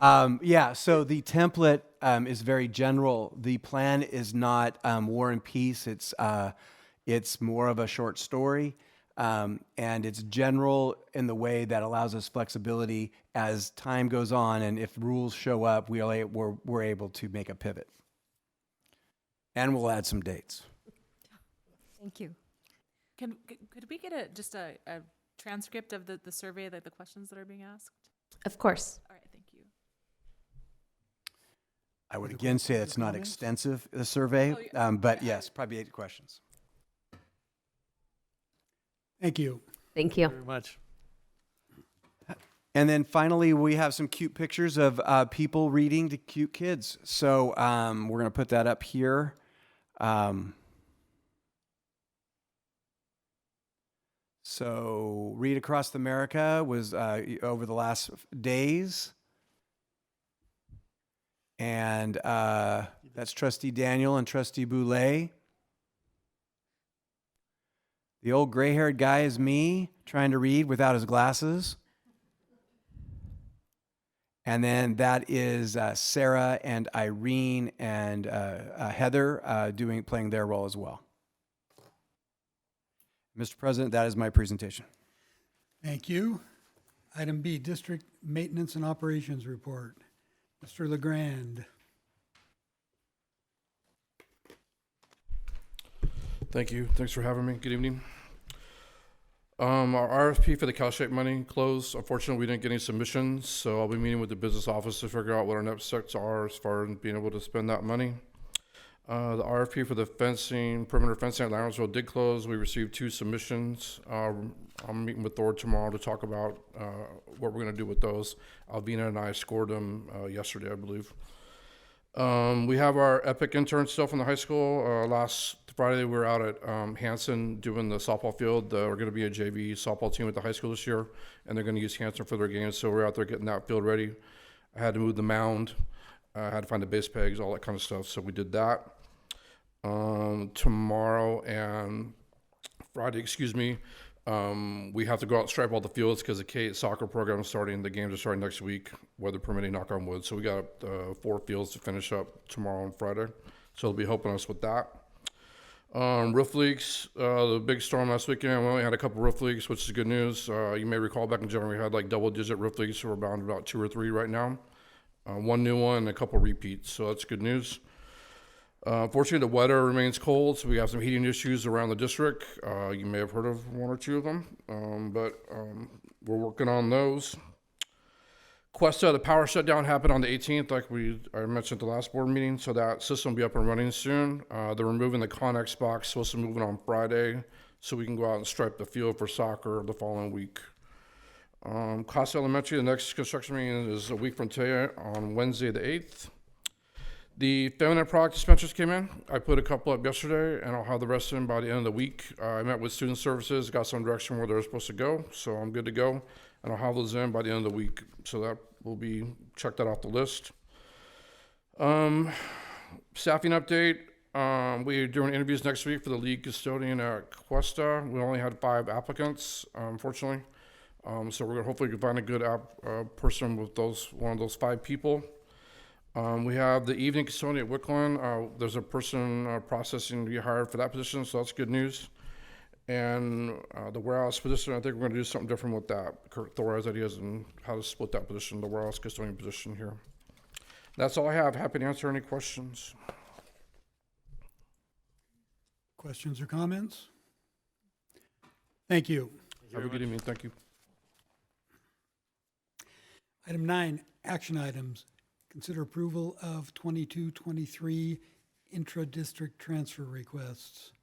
Yeah, so the template is very general. The plan is not War and Peace. It's more of a short story, and it's general in the way that allows us flexibility as time goes on, and if rules show up, we're able to make a pivot. And we'll add some dates. Thank you. Could we get just a transcript of the survey, like the questions that are being asked? Of course. All right, thank you. I would again say it's not extensive, the survey, but yes, probably 8 questions. Thank you. Thank you. Very much. And then finally, we have some cute pictures of people reading to cute kids. So we're going to put that up here. So Read Across America was over the last days. And that's Trustee Daniel and Trustee Boulay. The old gray-haired guy is me, trying to read without his glasses. And then that is Sarah and Irene and Heather playing their role as well. Mr. President, that is my presentation. Thank you. Item B, District Maintenance and Operations Report. Mr. LeGrand. Thank you. Thanks for having me. Good evening. Our RFP for the CalShape money closed. Unfortunately, we didn't get any submissions, so I'll be meeting with the business office to figure out what our next steps are as far as being able to spend that money. The RFP for the perimeter fencing at Lammersville did close. We received 2 submissions. I'm meeting with Thor tomorrow to talk about what we're going to do with those. Alvina and I scored them yesterday, I believe. We have our EPIC intern still from the high school. Last Friday, we were out at Hanson doing the softball field. We're going to be a JV softball team at the high school this year, and they're going to use Hanson for their games. So we're out there getting that field ready. I had to move the mound. I had to find the base pegs, all that kind of stuff. So we did that. Tomorrow and Friday, we have to go out and stripe all the fields because the K-8 soccer program is starting. The games are starting next week, weather permitting, knock on wood. So we got 4 fields to finish up tomorrow and Friday. So they'll be helping us with that. Roof leaks, the big storm last weekend, we only had a couple roof leaks, which is good news. You may recall back in January we had like double-digit roof leaks, so we're bound to about 2 or 3 right now. 1 new one and a couple repeats, so that's good news. Fortunately, the weather remains cold, so we have some heating issues around the district. You may have heard of 1 or 2 of them, but we're working on those. Questa, the power shutdown happened on the 18th, like I mentioned at the last board meeting, so that system will be up and running soon. They're removing the Connex box, supposed to move it on Friday, so we can go out and stripe the field for soccer the following week. Costa Elementary, the next construction meeting is a week from today on Wednesday the 8th. The feminine product dispensers came in. I put a couple up yesterday, and I'll have the rest in by the end of the week. I met with student services, got some direction where they're supposed to go, so I'm good to go. And I'll have those in by the end of the week, so that will be, check that off the list. Staffing update. We're doing interviews next week for the lead custodian at Questa. We only had 5 applicants, unfortunately. So we're gonna hopefully find a good person with one of those 5 people. We have the evening custodian at Wickland. There's a person processing to be hired for that position, so that's good news. And the warehouse position, I think we're going to do something different with that. Thor has ideas on how to split that position, the warehouse custodian position here. That's all I have. Happy to answer any questions. Questions or comments? Thank you. Have a good evening. Thank you. Item 9, action items. Consider approval of 22-23 intra-district transfer requests.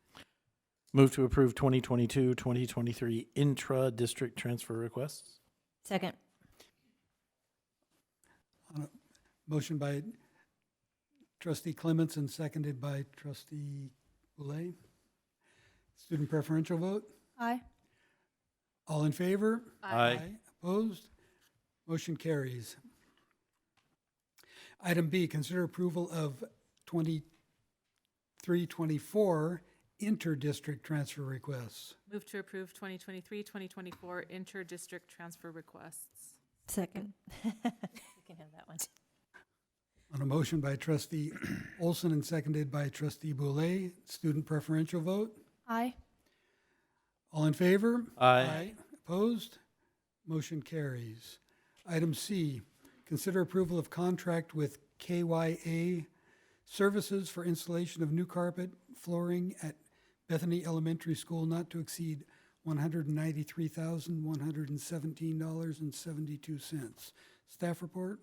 Move to approve 2022-2023 intra-district transfer requests. Second. Motion by trustee Clements and seconded by trustee Boulay. Student preferential vote? Aye. All in favor? Aye. Opposed? Motion carries. Item B, consider approval of 23-24 inter-district transfer requests. Move to approve 2023-2024 inter-district transfer requests. Second. You can have that one. On a motion by trustee Olson and seconded by trustee Boulay, student preferential vote? Aye. All in favor? Aye. Opposed? Motion carries. Item C, consider approval of contract with KYA Services for installation of new carpet flooring at Bethany Elementary School not to exceed $193,117.72. Staff report?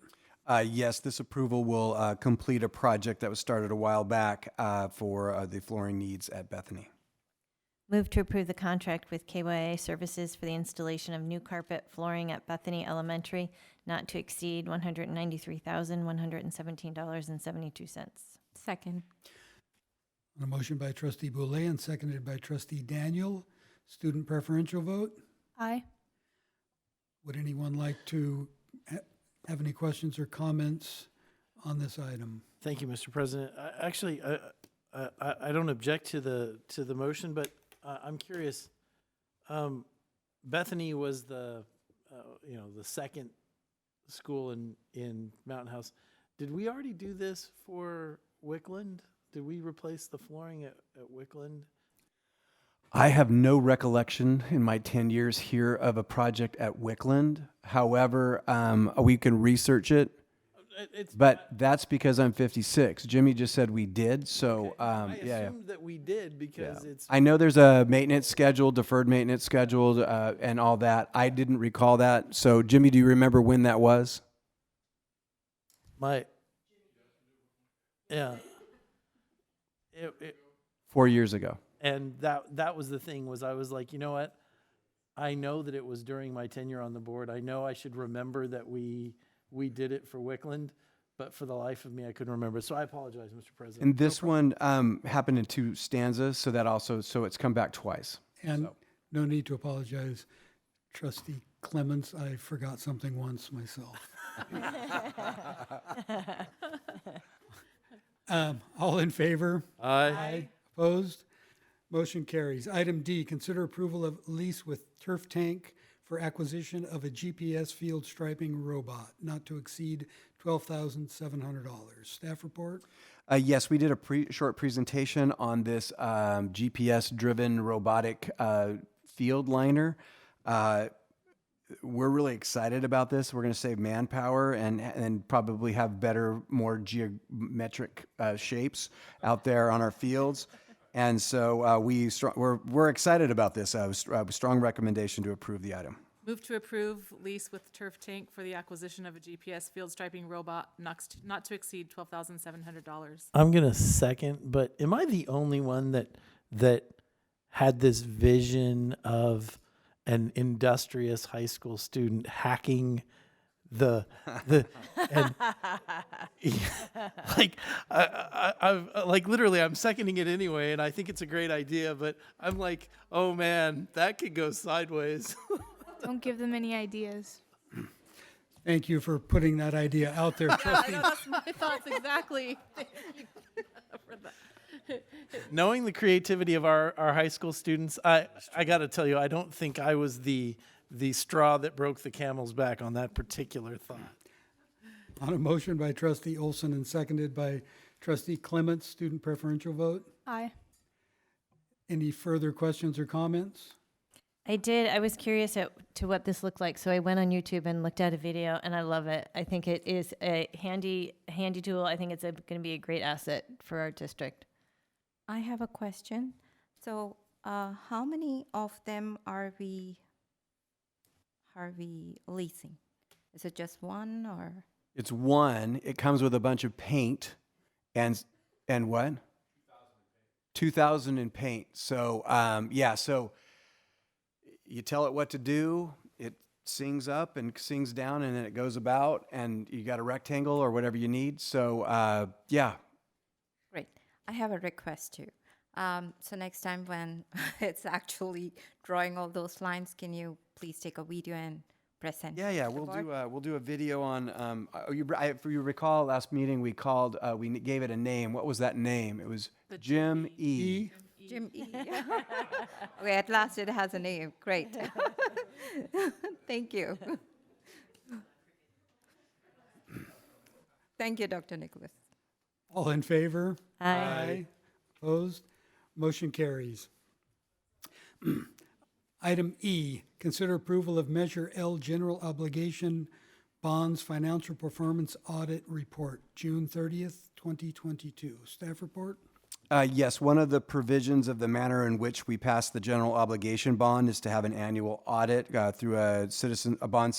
Yes, this approval will complete a project that was started a while back for the flooring needs at Bethany. Move to approve the contract with KYA Services for the installation of new carpet flooring at Bethany Elementary, not to exceed $193,117.72. Second. On a motion by trustee Boulay and seconded by trustee Daniel, student preferential vote? Aye. Would anyone like to have any questions or comments on this item? Thank you, Mr. President. I don't object to the motion, but I'm curious. Bethany was the second school in Mountain House. Did we already do this for Wickland? Did we replace the flooring at Wickland? I have no recollection in my 10 years here of a project at Wickland. However, we can research it. But that's because I'm 56. Jimmy just said we did, so I assumed that we did because it's. I know there's a maintenance schedule, deferred maintenance schedule, and all that. I didn't recall that. So, Jimmy, do you remember when that was? Yeah. 4 years ago. And that was the thing, was I was like, you know what? I know that it was during my tenure on the board. I know I should remember that we did it for Wickland, but for the life of me, I couldn't remember. So I apologize, Mr. President. And this one happened in 2 stanzas, so it's come back twice. And no need to apologize. Trustee Clements, I forgot something once myself. All in favor? Aye. Opposed? Motion carries. Item D, consider approval of lease with Turf Tank for acquisition of a GPS field striping robot not to exceed $12,700. Staff report? Yes, we did a short presentation on this GPS-driven robotic field liner. We're really excited about this. We're going to save manpower and probably have better, more geometric shapes out there on our fields. And so we're excited about this. Strong recommendation to approve the item. Move to approve lease with Turf Tank for the acquisition of a GPS field striping robot not to exceed $12,700. I'm going to second, but am I the only one that had this vision of an industrious high school student hacking the and like I like literally I'm seconding it anyway, and I think it's a great idea, but I'm like, oh man, that could go sideways. Don't give them any ideas. Thank you for putting that idea out there, trustee. That's my thoughts exactly. For that. Knowing the creativity of our high school students, I got to tell you, I don't think I was the straw that broke the camel's back on that particular thought. On a motion by trustee Olson and seconded by trustee Clements, student preferential vote. Aye. Any further questions or comments? I did. I was curious to what this looked like, so I went on YouTube and looked at a video, and I love it. I think it is a handy tool. I think it's going to be a great asset for our district. I have a question. So, how many of them are we leasing? Is it just one or? It's one. It comes with a bunch of paint and what? 2,000 in paint. So yeah, so you tell it what to do, it sings up and sings down, and then it goes about, and you got a rectangle or whatever you need. So yeah. Great. I have a request too. So next time when it's actually drawing all those lines, can you please take a video and present? Yeah, to the board? we'll do a video on. If you recall, last meeting we called. We gave it a name. What was that name? It was Jim E. Jim E. Okay, at last it has a name. Great. Thank you. Thank you, Dr. Nicholas. All in favor? Aye. Opposed? Motion carries. Item E, consider approval of Measure L General Obligation Bonds Financial Performance Audit Report, June 30th, 2022. Staff report? Yes, one of the provisions of the manner in which we pass the general obligation bond is to have an annual audit through a citizens bond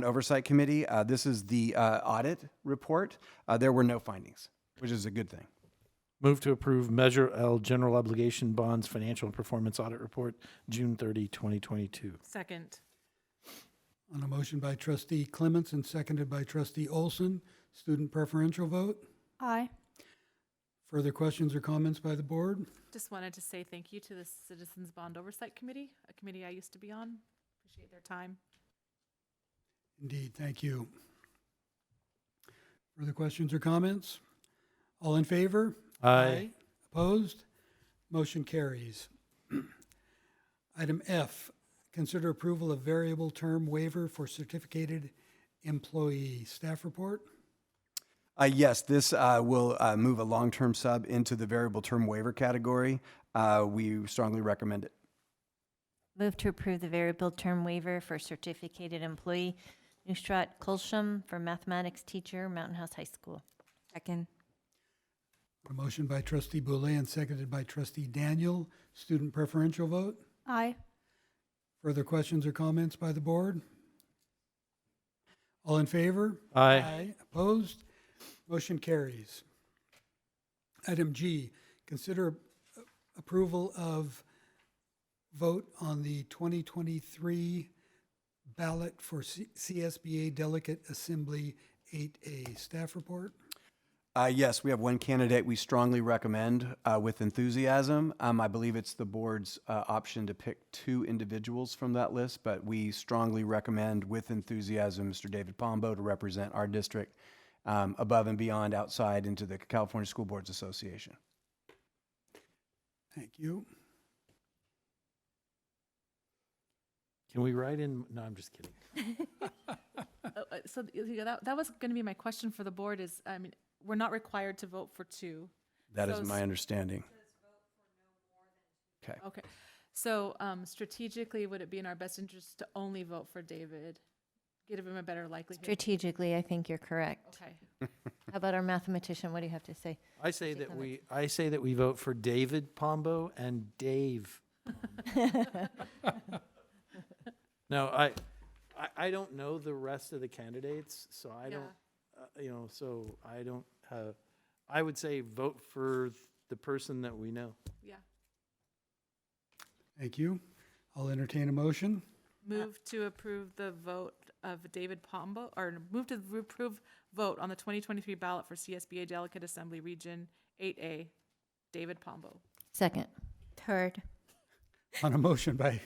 oversight committee. This is the audit report. There were no findings, which is a good thing. Move to approve Measure L General Obligation Bonds Financial and Performance Audit Report, June 30, 2022. Second. On a motion by trustee Clements and seconded by trustee Olson, student preferential vote. Aye. Further questions or comments by the board? Just wanted to say thank you to the Citizens Bond Oversight Committee, a committee I used to be on. Appreciate their time. Indeed, thank you. Further questions or comments? All in favor? Aye. Opposed? Motion carries. Item F, consider approval of variable term waiver for certificated employee. Staff report? Yes, this will move a long-term sub into the variable term waiver category. We strongly recommend it. Move to approve the variable term waiver for certificated employee Nusrat Kulsham for mathematics teacher, Mountain House High School. Second. A motion by trustee Boulay and seconded by trustee Daniel. Student preferential vote? Aye. Further questions or comments by the board? All in favor? Aye. Opposed? Motion carries. Item G, consider approval of vote on the 2023 ballot for CSBA Delegate Assembly 8A. Staff report? Yes, we have one candidate we strongly recommend with enthusiasm. I believe it's the board's option to pick two individuals from that list, but we strongly recommend with enthusiasm Mr. David Pombo to represent our district above and beyond outside into the California School Boards Association. Thank you. Can we write in? No, I'm just kidding. So that was going to be my question for the board is, I mean, we're not required to vote for two. That is my understanding. Okay. Okay. So strategically, would it be in our best interest to only vote for David? Give him a better likelihood? Strategically, I think you're correct. Okay. How about our mathematician? What do you have to say? I say that we vote for David Pombo and Dave. No, I don't know the rest of the candidates, so I don't, so I don't have, I would say vote for the person that we know. Yeah. Thank you. I'll entertain a motion. Move to approve the vote of David Pombo, or move to approve vote on the 2023 ballot for CSBA Delegate Assembly Region 8A, David Pombo. Second. Third. On a motion by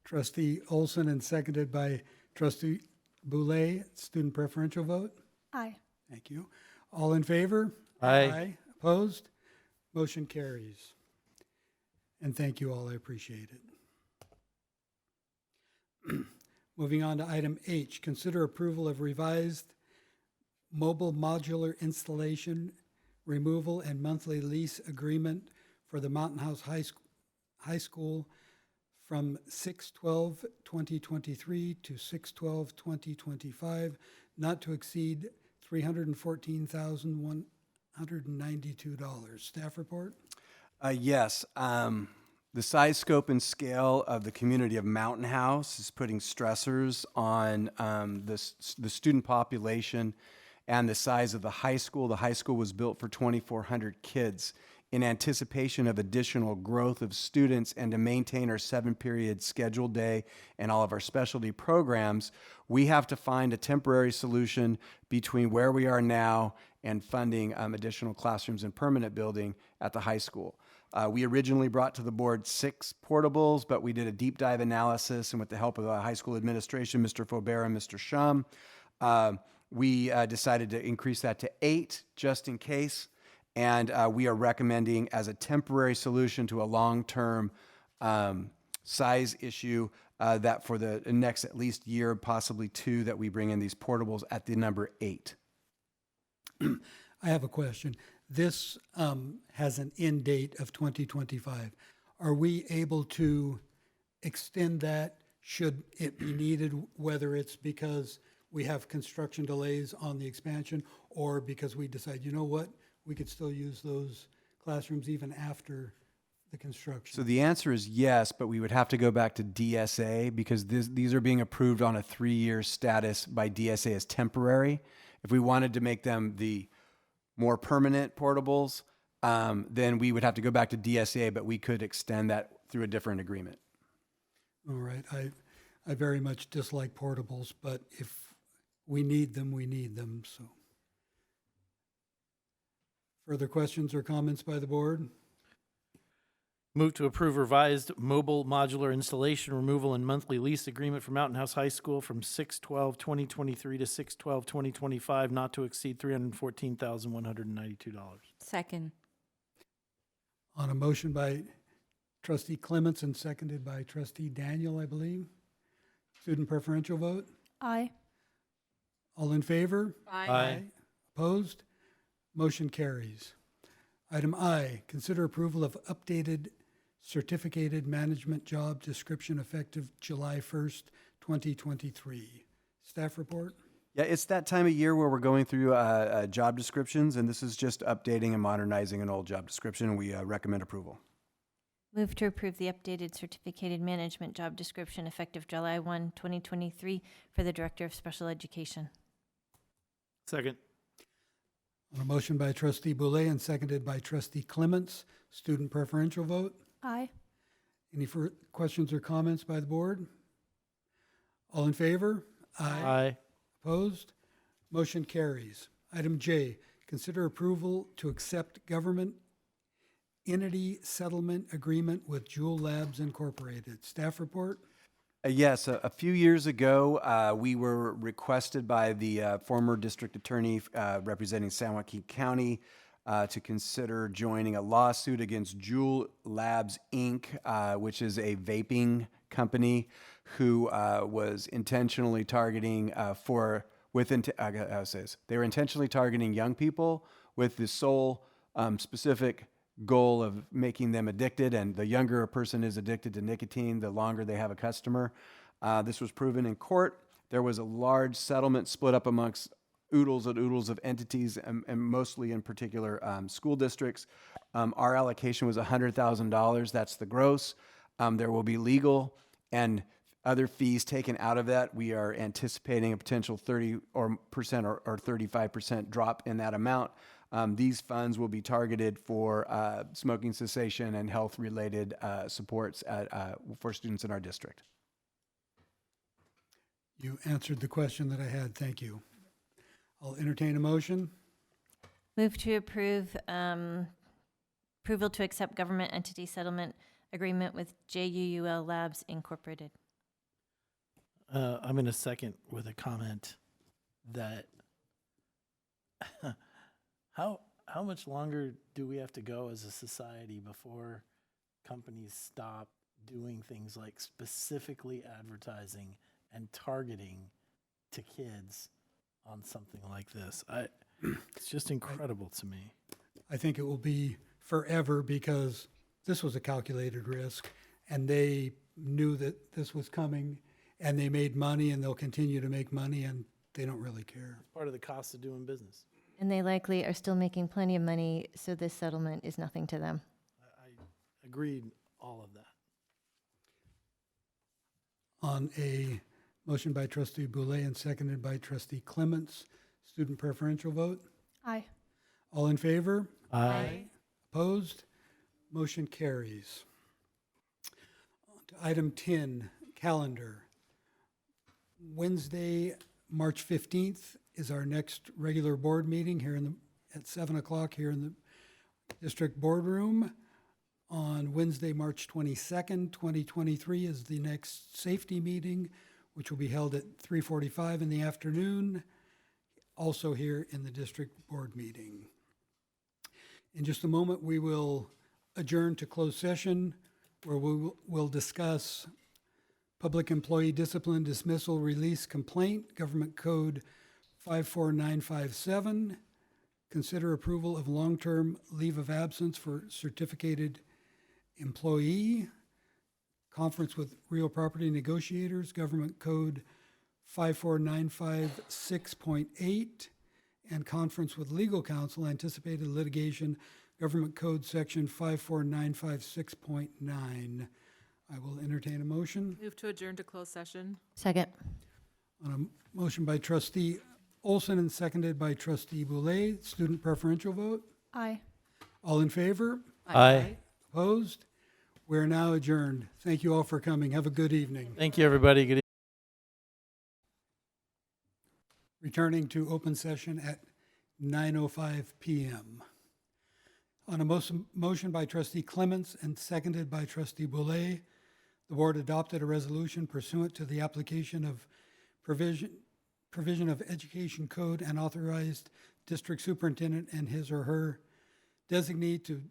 trustee Olson and seconded by trustee Boulay, student preferential vote? Aye. Thank you. All in favor? Aye. Opposed? Motion carries. And thank you all, I appreciate it. Moving on to item H, consider approval of revised mobile modular installation, removal, and monthly lease agreement for the Mountain House High School from 6/12/2023 to 6/12/2025, not to exceed $314,192. Staff report? Yes. The size, scope, and scale of the community of Mountain House is putting stressors on the student population and the size of the high school. The high school was built for 2,400 kids. In anticipation of additional growth of students and to maintain our 7-period schedule day and all of our specialty programs, we have to find a temporary solution between where we are now and funding additional classrooms and permanent building at the high school. We originally brought to the board 6 portables, but we did a deep dive analysis, and with the help of the high school administration, Mr. Faubert and Mr. Shum, we decided to increase that to 8 just in case. And we are recommending as a temporary solution to a long-term size issue that for the next at least year, possibly 2, that we bring in these portables at the number 8. I have a question. This has an end date of 2025. Are we able to extend that should it be needed, whether it's because we have construction delays on the expansion or because we decide, you know what, we could still use those classrooms even after the construction? So the answer is yes, but we would have to go back to DSA because these are being approved on a 3-year status by DSA as temporary. If we wanted to make them the more permanent portables, then we would have to go back to DSA, but we could extend that through a different agreement. All right. I very much dislike portables, but if we need them, we need them. So, further questions or comments by the board? Move to approve revised mobile modular installation removal and monthly lease agreement for Mountain House High School from 6/12/2023 to 6/12/2025, not to exceed $314,192. Second. On a motion by Trustee Clements and seconded by Trustee Daniel, I believe. Student preferential vote? Aye. All in favor? Aye. Opposed? Motion carries. Item I, consider approval of updated certificated management job description effective July 1st, 2023. Staff report? Yeah, it's that time of year where we're going through job descriptions, and this is just updating and modernizing an old job description, and we recommend approval. Move to approve the updated certificated management job description effective July 1, 2023 for the Director of Special Education. Second. On a motion by Trustee Boulay and seconded by Trustee Clements, student preferential vote? Aye. Any further questions or comments by the board? All in favor? Aye. Opposed? Motion carries. Item J, consider approval to accept government entity settlement agreement with Jewel Labs Incorporated. Staff report? Yes, a few years ago, we were requested by the former district attorney representing San Joaquin County to consider joining a lawsuit against Jewel Labs, Inc., which is a vaping company who was intentionally targeting they were intentionally targeting young people with the sole specific goal of making them addicted, and the younger a person is addicted to nicotine, the longer they have a customer. This was proven in court. There was a large settlement split up amongst oodles and oodles of entities, and mostly in particular school districts. Our allocation was $100,000. That's the gross. There will be legal and other fees taken out of that. We are anticipating a potential 30% or 35% drop in that amount. These funds will be targeted for smoking cessation and health-related supports for students in our district. You answered the question that I had. Thank you. I'll entertain a motion. Move to approve approval to accept government entity settlement agreement with JUUL Labs Incorporated. I'm going to second with a comment that how much longer do we have to go as a society before companies stop doing things like specifically advertising and targeting to kids on something like this? It's just incredible to me. I think it will be forever because this was a calculated risk, and they knew that this was coming, and they made money, and they'll continue to make money, and they don't really care. Part of the cost of doing business. And they likely are still making plenty of money, so this settlement is nothing to them. I agreed all of that. On a motion by trustee Boulay and seconded by trustee Clements, student preferential vote. Aye. All in favor? Aye. Opposed? Motion carries. On to item 10, calendar. Wednesday, March 15th is our next regular board meeting here at 7 o'clock here in the district boardroom. On Wednesday, March 22nd, 2023 is the next safety meeting, which will be held at 3:45 in the afternoon, also here in the district board meeting. In just a moment, we will adjourn to closed session where we'll discuss public employee discipline dismissal release complaint, Government Code 54957, consider approval of long-term leave of absence for certificated employee, conference with real property negotiators, Government Code 54956.8, and conference with legal counsel, anticipated litigation, Government Code Section 54956.9. I will entertain a motion. Move to adjourn to closed session. Second. On a motion by trustee Olson and seconded by trustee Boulay, student preferential vote. Aye. All in favor? Aye. Opposed? We're now adjourned. Thank you all for coming. Have a good evening. Thank you, everybody. Good Returning to open session at 9:05 p.m. On a motion by trustee Clements and seconded by trustee Boulay, the board adopted a resolution pursuant to the application of provision of education code and authorized district superintendent and his or her designee to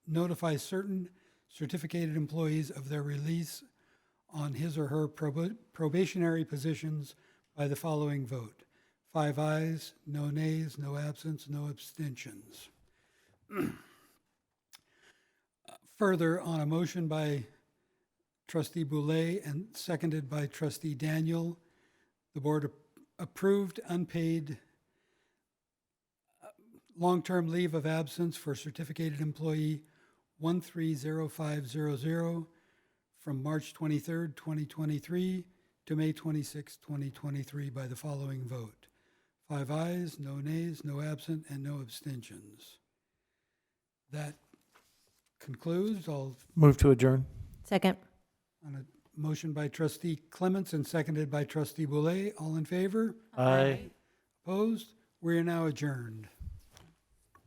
notify certain certificated employees of their release on his or her probationary positions by the following vote. 5 ayes, no nays, no absence, no abstentions. Further, on a motion by trustee Boulay and seconded by trustee Daniel, the board approved unpaid long-term leave of absence for certificated employee 130500 from March 23rd, 2023 to May 26, 2023 by the following vote. 5 ayes, no nays, no absent, and no abstentions. That concludes. I'll Move to adjourn. Second. on a motion by trustee Clements and seconded by trustee Boulay. All in favor? Aye. Opposed? We are now adjourned.